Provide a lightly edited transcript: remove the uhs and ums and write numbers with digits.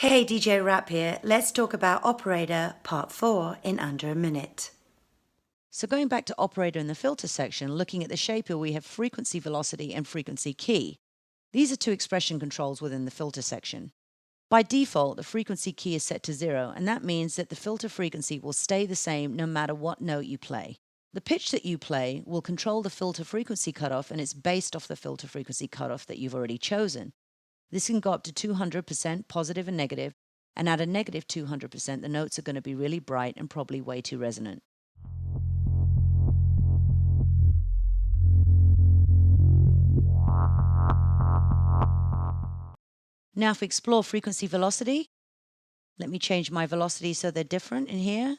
Hey, DJ Rap here. Let's talk about operator part 4 in under a minute. So going back to operator in the filter section, looking at the shaper, we have frequency velocity and frequency key. These are two expression controls within the filter section. By default, the frequency key is set to 0, and that means that the filter frequency will stay the same no matter what note you play. The pitch that you play will control the filter frequency cutoff, and it's based off the filter frequency cutoff that you've already chosen. This can go up to 200% positive and negative, and at a negative 200%, the notes are going to be really bright and probably way too resonant. Now if we explore frequency velocity, let me change my velocity so they're different in here.